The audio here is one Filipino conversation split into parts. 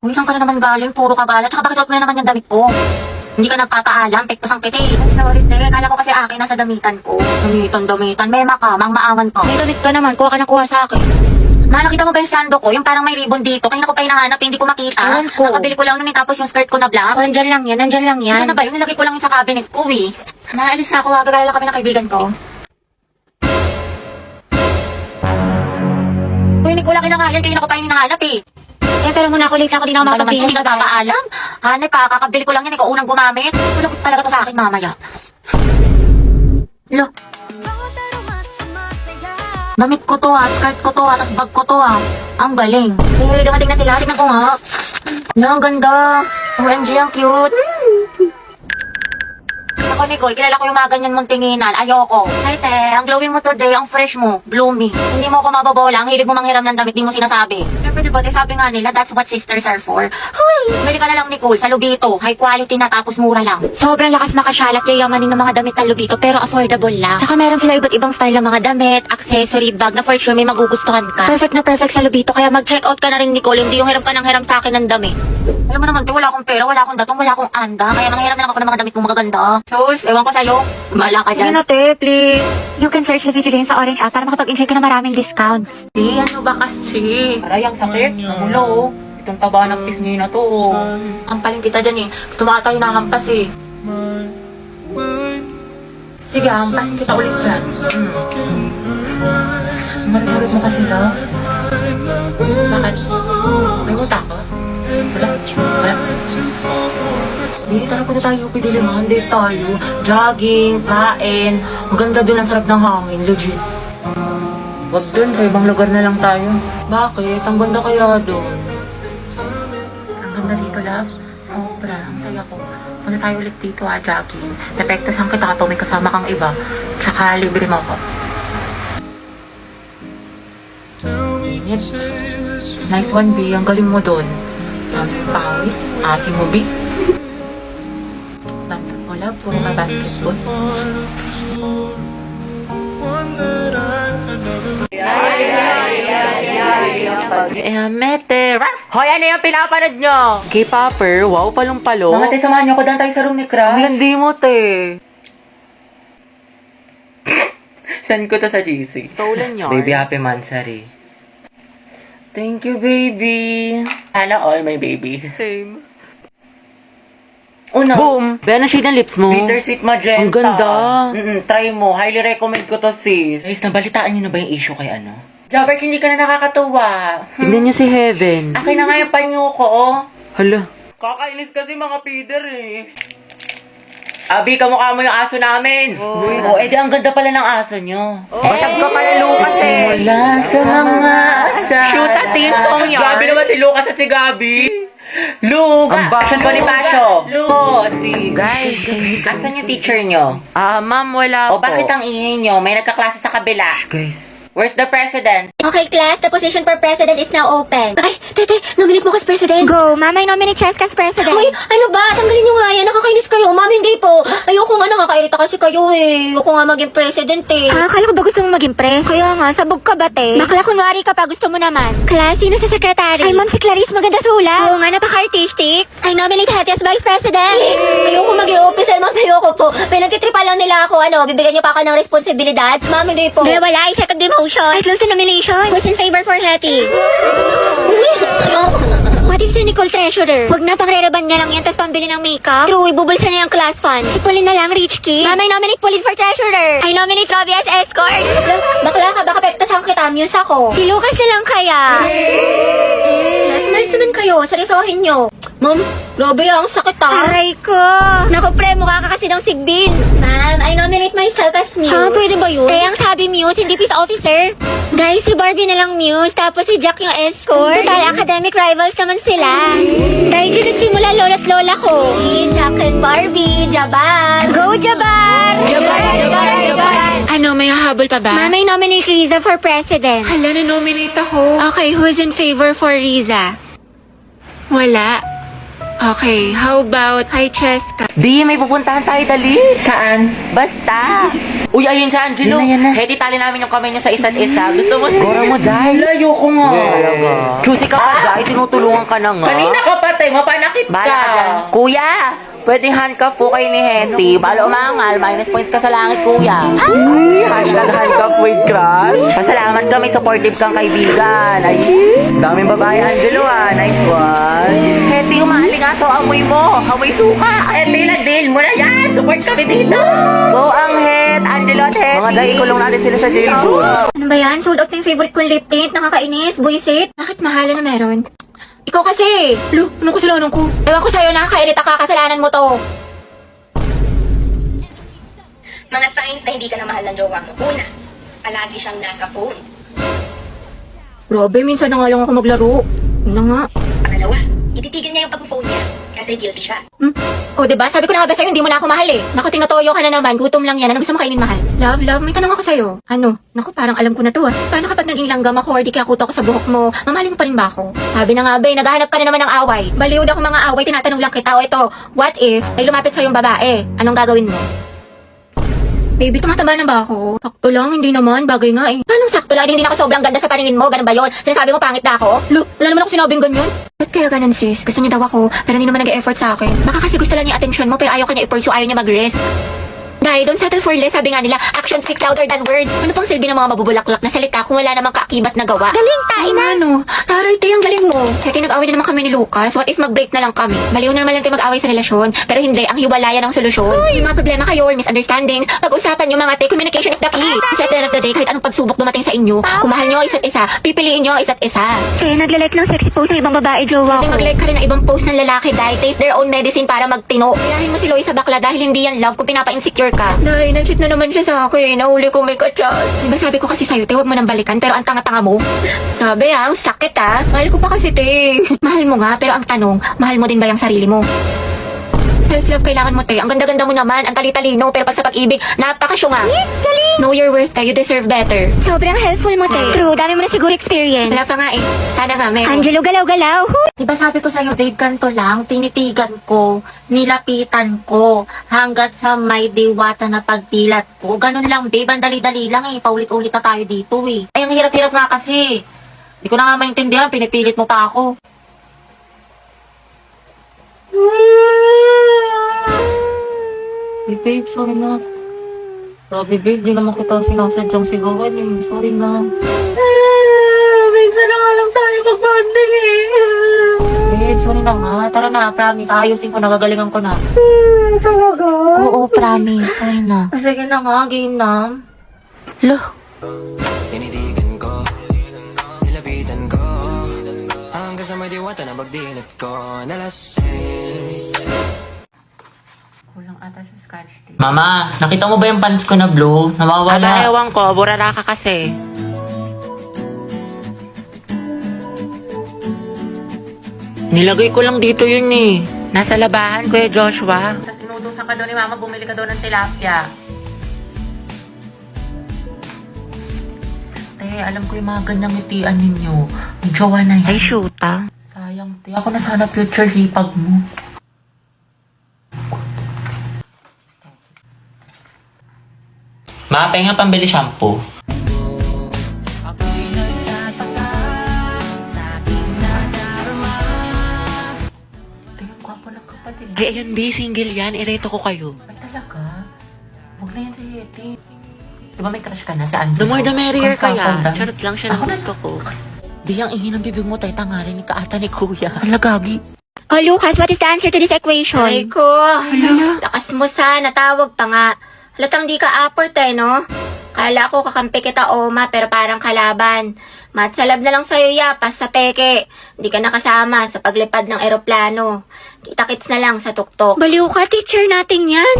Uy, saan ka na naman galing? Puro ka galat. Tsaka bakit huwag na naman yung damit ko? Hindi ka nagpapaalam, pektos ang kiti. Ay, sorry, te. Kala ko kasi akin nasa damitan ko. Damitan. Mema ka, maawan ko. May damit ka naman, kuha ka na kuha sa akin. Ma, nakita mo ba yung sando ko? Yung parang may ribbon dito. Kanina ko pa hinahanap, hindi ko makita. Ewan ko. Nakabili ko lang nun, tapos yung skirt ko na black. Nandyan lang yan. Saan na ba yun? Nilagay ko lang yung sa cabinet ko, eh. Naalis na ako, gagala kami ng kaibigan ko. Uy, Nick, wala kinangayan. Kanina ko pa yung hinahanap, eh. Eh, pero muna ako late ako, di na ako Ano naman, makapagpili. hindi ka papaalam? Hanep pa, kakabili ko lang yan. Ikaw unang gumamit. Malukot talaga to sa akin, mamaya. Look. Damit ko to skirt ko to tas bag ko to Ang galing. Eh, dumating na sila. Tignan ko nga. Ang ganda. OMG, ang cute. Ako, Nicole, kilala ko yung mga ganyan mong tinginan. Ayoko. Ay, te, ang glowing mo today, ang fresh mo, bloomy. Hindi mo ako mababola, ang hilig mo manghiram ng damit, di mo sinasabi. Siyempre, diba, te, sabi nga nila, that's what sisters are for. Huy! Bili ka na lang, Nicole, sa Lubito. High quality na, tapos mura lang. Sobrang lakas makasyalat yayamanin ng mga damit na Lubito, pero affordable lang. Saka meron sila iba't ibang style ng mga damit, accessory, bag na for sure may magugustuhan ka. Perfect na perfect sa Lubito, kaya mag-check out ka na rin, Nicole, hindi yung hiram ka ng hiram sa akin ng damit. Alam mo naman, te, wala akong pera, wala akong datong, wala akong anda. Kaya manghiram na lang ako ng mga damit mong magaganda. Sus, ewan ko sa'yo. Bala ka Sige dyan. na, te, please. You can search the video din sa Orange app para makapag-enjoy ka ng maraming discounts. Ano ba kasi? Aray, ang sakit. Namulo, oh. Itong taba ng pisngi na to, oh. Ampaling kita dyan, eh. Gusto mo ata hinahampas, eh. Sige, hampasin kita ulit dyan. Marit-harit mo kasi, love. Bakit? May muta ka? Wala. Hindi talaga na tayo pidiliman. Date tayo. Jogging, kain. Maganda dun, ang sarap ng hangin. Legit. Wag dun, sa ibang lugar na lang tayo. Bakit? Ang ganda kaya dun. Ang ganda dito, love. Sobra. Ang saya ko. Punta tayo ulit dito, jogging. Depektasan kita kapag may kasama kang iba. Tsaka libre mo ako. Yes. Nice one, B. Ang galing mo dun. Pawis. Asim mo, B. Wala, puro ka basketball. Mete. Hoy, ano yung pinapanood nyo? K-popper, wow, palong-palong. Mga te, samahan niyo ako daan tayo sa room ni Crash. Ang landi mo, te. Send ko to sa GC. Stolen yarn. Baby, happy mansari. Thank you, baby. Sana all, my baby. Same. Una. Boom! Be, ano shade ng lips mo? Bittersweet magenta. Ang ganda. Try mo. Highly recommend ko to, sis. Guys, nabalitaan niyo na ba yung issue kay ano? Jabber, hindi ka na nakakatuwa. Tignan niyo si Heaven. Akin na nga yung panyo ko, oh. Hala. Kakainis kasi mga feeder, eh. Abi, kamukha mo yung aso namin. Oh, edi ang ganda pala ng aso nyo. Basag ka pala, Lucas, eh. Wala sa mga asa. Shoot a team song yarn. Gabi naman si Lucas at si Gabi. Lucas. Ang bago. Asan Bonifacio? Si. Guys, Asan yung teacher nyo? ma'am, wala O bakit ang ingay nyo? May nagkaklase sa kabila. Guys. Where's the president? Okay, class, the position for president is now open. Ay, tete, nominate mo kas president. Go, mama, nominate Cheska as president. Hoy, ano ba? Tanggalin nyo nga yan. Nakakainis kayo. Ma'am, hindi po. Ayoko nga, nakakairita kasi kayo eh. Ayoko nga maging president eh. Akala ko ba gusto mo maging pres? Kaya nga, sabog ka ba te? Bakla kunwari ka pa, gusto mo naman. Class, sino sa secretary? Ay, ma'am, si Clarice, maganda sulat. Oo nga, napaka-artistic. I nominate Hattie as vice president. Ayoko mag-i-officer, ma'am. Ayoko po. Pinagtitripa lang nila ako, bibigyan niyo pa ako ng responsibilidad. Ma'am, hindi po. Hindi, wala. I-second demotion. I close the nomination. Who's in favor for Hattie? What if si Nicole treasurer? Huwag na, pang-re-reban niya lang yan, tapos pambili ng makeup. True, ibubulsa niya yung class fund. Si Pauline na lang, rich kid. Mama, I nominate Pauline for treasurer. I nominate Robbie as escort. Bakla ka, baka pektasan kita, muse ako. Si Lucas na lang kaya. Nice naman kayo, seryosohin nyo. Ma'am, Robbie, ang sakit Aray ko. Naku, pre, mukha ka kasi ng sigbin. Ma'am, I nominate myself as Muse. Pwede ba yun? Kaya ang sabi Muse, hindi peace officer. Guys, si Barbie na lang Muse, tapos si Jack yung escort. Total, academic rivals naman sila. Dahil dyan nagsimula lola't lola ko. Si Jack and Barbie, Jabar. Go, Jabar! Jabar! Ano, may hahabol pa ba? Ma'am, I nominate Riza for president. Hala, na-nominate ako. Okay, who's in favor for Riza? Wala. Okay, how about kay Cheska? Di, may pupuntahan tayo, dali. Saan? Basta. Uy, ayun siya, Angelo. Yan na. Hedi, tali namin yung kamay niya sa isa't isa. Gusto mo? Gora mo, Jai. Ayoko nga. Talaga. Choosy ka pa, Jai. Tinutulungan ka na nga. Kanina ka pa te, mapanakit ka. Kuya, pwedeng handcuff po kayo ni Henty. Balo umangal, minus points ka sa langit, kuya. Hashtag handcuff with crush. Pasalamat ka, may supportive kang kaibigan. Ay, daming babae, Angelo nice one. Henty, umali nga, so amoy mo. Amoy suka. Henty, na-deal mo na yan. Support kami dito. Go, Anghet, Angelo at Henty. Mga dahil ikulong natin sila sa jail booth. Ano ba yan? Sold out na yung favorite kong lip tint. Nakakainis. Buisit. Bakit mahala na meron? Ikaw kasi. Lo, ano kasalanan ko? Ewan ko sa'yo, nakakairita ka. Kasalanan mo to. Mga signs na hindi ka na mahal ng jowa mo. Una, palagi siyang nasa phone. Grabe, minsan na nga lang ako maglaro. Ano nga? Pangalawa, ititigil niya yung pag-phone niya kasi guilty siya. O, diba? Sabi ko na nga ba sa'yo, hindi mo na ako mahal eh. Naku, tinatoyo ka na naman. Gutom lang yan. Ano gusto mo kainin, mahal? Love, may tanong ako sa'yo. Ano? Naku, parang alam ko na to ah. Paano kapag naging langgam ako or di kaya kuto ako sa buhok mo? Mamahalin mo pa rin ba ako? Sabi na nga ba, naghahanap ka na naman ng away. Baliwd ako mga away, tinatanong lang kita. O ito, what if may lumapit sa'yo yung babae? Anong gagawin mo? Baby, tumataba na ba ako? Sakto lang, hindi naman. Bagay nga eh. Paano sakto lang? Hindi na ako sobrang ganda sa paningin mo. Ganun ba yun? Sinasabi mo pangit na ako? Lo, wala naman ako sinabing ganyan. Ba't kaya ganun sis? Gusto niya daw ako, pero hindi naman nag-e-effort sa akin. Baka kasi gusto lang niya attention mo, pero ayaw kanya i-pursue, ayaw niya mag-rest. Dahil don't settle for less, sabi nga nila, actions speak louder than words. Ano pang silbi ng mga mabubulaklak na salita kung wala namang kaakibat na gawa? Galing, tain na. Ano? Taray, ang galing mo. Kaya nag-away na naman kami ni Lucas. What if mag-break na lang kami? Baliw na naman lang tayo mag-away sa relasyon. Pero hindi, ang hiwalayan ang solusyon. May mga problema kayo or misunderstandings. Pag-usapan nyo mga te, communication is the key. Kasi at the end of the day, kahit anong pagsubok dumating sa inyo, kung mahal nyo ang isa't isa, pipiliin nyo ang isa't isa. Kaya naglalike ng sexy post ng ibang babae, jowa Oh. ko. Mag-like ka rin ng ibang post ng lalaki dahil taste their own medicine para magtino. Kayahin mo si Loie sa bakla dahil hindi yan love kung pinapa-insecure ka. Nay, na-cheat na naman siya sa akin. Nahuli ko may kachat. Diba sabi ko kasi sa'yo, te, huwag mo nang balikan pero ang tanga-tanga mo. Grabe ang sakit ah. Mahal ko pa kasi, te. Mahal mo nga, pero ang tanong, mahal mo din ba yung sarili mo? Self-love kailangan mo, te. Ang ganda-ganda mo naman, ang tali-talino, pero pag sa pag-ibig, napakasyunga. Yes, galing! Know your worth, te. You deserve better. Sobrang helpful mo, te. True, dami mo na siguro experience. Wala pa nga eh. Sana nga, meron. Angelo, galaw-galaw. Diba sabi ko sa'yo, babe, ganito lang, tinitigan ko, nilapitan ko, hanggat sa may diwata na pagdilat ko. Ganun lang, babe, ang dali-dali lang eh, paulit-ulit na tayo dito eh. Ay, ang hirap-hirap nga kasi. Hindi ko na nga maintindihan, pinipilit mo pa ako. Babe, sorry na. Grabe, babe, di naman kita sinasadyang sigawan eh. Sorry na. Minsan na nga lang tayo mag-bonding eh. Babe, sorry na nga. Tara na, promise. Ayusin ko, nagagalingan ko na. Talaga? Oo, promise. Sorry na. Sige na nga, game na. Lo. Tinitigan ko, nilapitan ko, hanggang sa may diwata na pagdilat ko, nalasing. Kulang ata sa scotch tape. Mama, nakita mo ba yung pants ko na blue? Nawawala. Ewan ko, burara ka kasi. Nilagay ko lang dito yun eh. Nasa labahan, Kuya Joshua. Tapos sinutusan ka daw ni Mama, bumili ka daw ng tilapia. Te, alam ko yung mga ganyang ngitian ninyo. May jowa na yan. Ay, shoot ah. Sayang, te. Ako na sana future hipag mo. Ma, penga pambili shampoo. Te, ang gwapo ng kapatid. Ay, ayun, B, single yan. Ireto ko kayo. Ay, talaga? Huwag na yan si Yeti. Di ba may crush ka na sa Andrew? The more the merrier kaya. Consultant? Charot lang siya Ako ng na- gusto ko. Di ang ingin ng bibig mo, tay tangarin ni kaata ni kuya. Alagagi. Oh, Lucas, what is the answer to this equation? Ay ko, lakas mo sana, tawag pa nga. Halatang di ka aport eh, no? Kala ko kakampi kita, Oma, pero parang kalaban. Matsalab na lang sa'yo, yapas sa peke. Hindi ka nakasama sa paglipad ng eroplano. Kita-kits na lang sa tuktok. Baliw ka, teacher natin yan.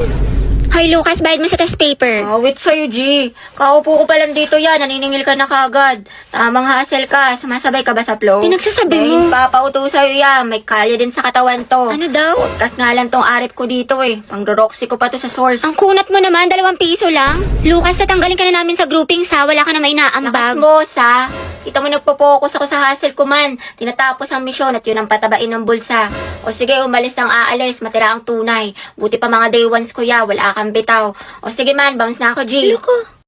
Hi, Lucas, bayad mo sa test paper. Awit sa'yo, G. Kaupo ko pa lang dito yan, naniningil ka na kagad. Tamang hassle ka, sumasabay ka ba sa flow? Pinagsasabi mo. Dahil papauto sa'yo yan, may kalya din sa katawan to. Ano daw? Podcast nga lang tong arip ko dito eh. Pang-roxy ko pa to sa source. Ang kunat mo naman, 2 piso lang. Lucas, tatanggalin ka na namin sa grouping sa wala ka na may Lakas naambag. mo, sa. Kita mo nagpo-focus ako sa hustle ko man. Tinatapos ang misyon at yun ang patabain ng bulsa. O sige, umalis ang aalis, matira ang tunay. Buti pa mga day ones ko ya, wala kang bitaw. O sige man, bounce na ako, G. Loko.